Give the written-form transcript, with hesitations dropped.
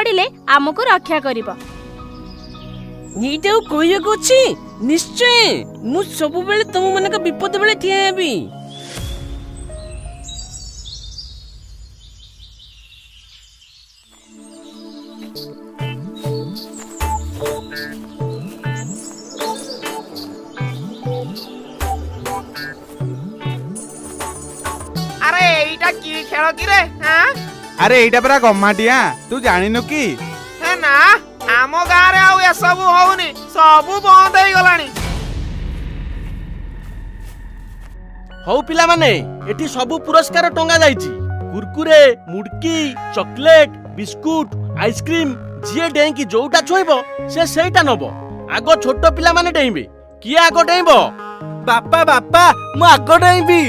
पड़िले आमको रक्षा करिबो। नीटा कहू निश्चय मु सब बेले तुम मन विपद बेले ठिया हेबी। अरे एटा की खेल कि रे? हां अरे एटा परा गम्माटिया तू जानिनु कि? हे ना आम गाँव आउ ए सब होउनी, सब बंद हो गलानी। हौ पिला माने एठी सब पुरस्कार टंगा जाईची। कुरकुरे, मुड़की, चॉकलेट, बिस्कुट, आइसक्रीम जिए डें की जोटा छोइबो से सेटा नबो। आगो छोटो पिला माने डेइबे। किए आगो डेइबो? बापा बापा मु आगो डेइबी।